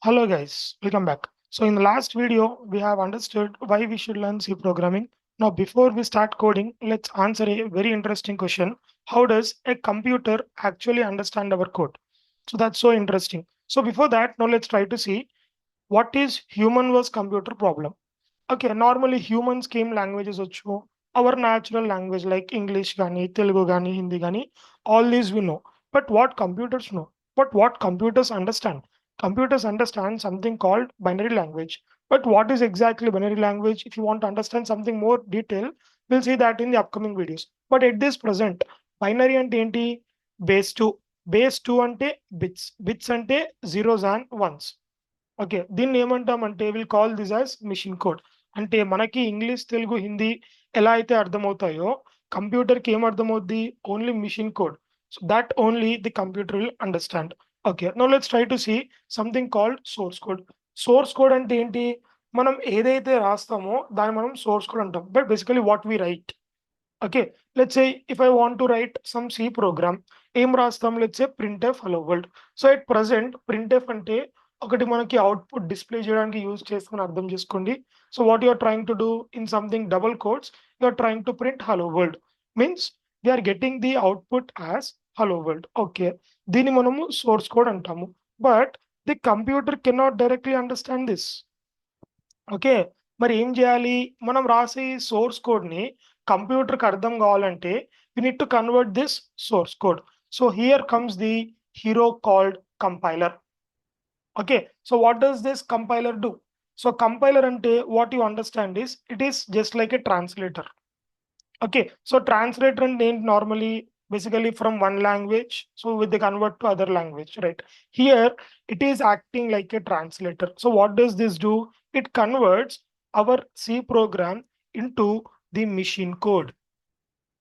Hello guys, welcome back. So in the last video, we have understood why we should learn C programming. Now before we start coding, let's answer a very interesting question. How does a computer actually understand our code? So that's so interesting. So before that, now let's try to see what is human versus computer problem. Okay, normally humans came languages వచ్చు. Our natural language like English gani, Telugu gani, Hindi gani, all these we know. But what computers know? But what computers understand? Computers understand something called binary language. But what is exactly binary language? If you want to understand something more detail, we'll see that in the upcoming videos. But at this present, binary అంటే ఏంటి? Base 2. Base 2 అంటే bits. Bits అంటే zeros and ones. Okay, దీన్ని ఏమంటామంటే will call this as machine code. అంటే మనకి English, Telugu, Hindi ఎలా అయితే అర్థమవుతాయో కంప్యూటర్కి ఏం అర్థమవుద్ది? Only machine code. So that only the computer will understand. Okay, no let's try to see something called source code. Source code అంటే ఏంటి? మనం ఏదైతే రాస్తామో దాన్ని మనం సోర్స్ కోడ్ అంటాం. But basically what we write. Okay, let's say if I want to write some C program, ఏం రాస్తాం? Let's say printf hello world. So at present printf అంటే ఒకటి మనకి అవుట్పుట్ డిస్ప్లే చేయడానికి యూజ్ చేసుకుని అర్థం చేసుకోండి. So what you are trying to do in something double codes, you are trying to print hello world means we are getting the output as hello world. Okay, దీన్ని మనము source code అంటాము. But the computer cannot directly understand this. Okay, మరి ఏం చేయాలి? మనం రాసే source code ని computer కి అర్థం కావాలంటే we need to convert this source code. So here comes the hero called compiler. Okay, so what does this compiler do? So compiler ante what you understand is it is just like a translator. Okay, so translator and normally basically from one language, so with the convert to other language, right? Here it is acting like a translator. So what does this do? It converts our C program into the machine code.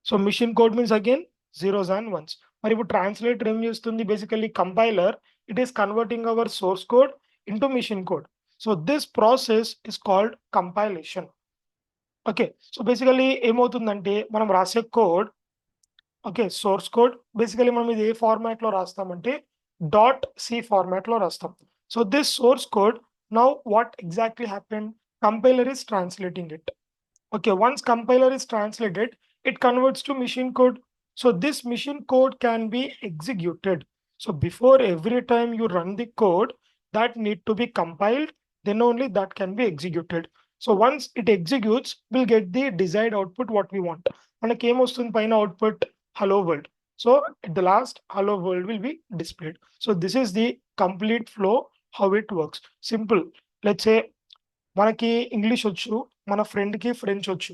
So machine code means again zeros and ones. మరి ఇప్పుడు translator ఏం చేస్తుంది? Basically compiler it is converting our source code into machine code. So this process is called compilation. Okay, so basically ఏమవుతుందంటే మనం రాసే code, okay, source code basically మనం ఇది ఏ format లో రాస్తామంటే డాట్ సి ఫార్మాట్ లో రాస్తాం. So this source code now what exactly happened? Compiler is translating it. Okay, once compiler is translated, it converts to machine code. So this machine code can be executed. So before every time you run the code, that need to be compiled, then only that can be executed. So once it executes, we'll get the desired output what we want. మనకి ఏమొస్తుంది పైన output? Hello world. So at the last, hello world will be displayed. So this is the complete flow how it works. Simple. Let's say మనకి English వచ్చు, మన ఫ్రెండ్కి French వచ్చు.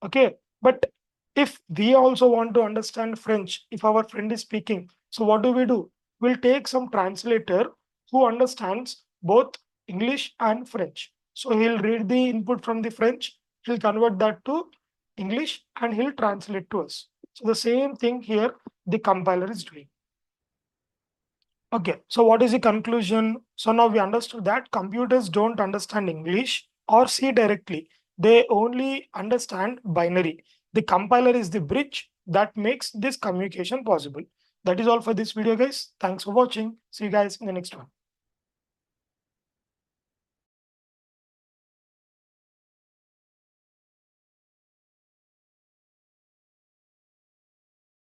Okay, but if we also want to understand French, if our friend is speaking, so what do we do? Will take some translator who understands both English and French. So he'll read the input from the French, he'll convert that to English and he'll translate to us. So the same thing here the compiler is doing. Okay, so what is the conclusion? So now we understood that computers don't understand English or C directly. They only understand binary. The compiler is the bridge that makes this communication possible. That is all for this video, guys. Thanks for watching. See you guys in the next one.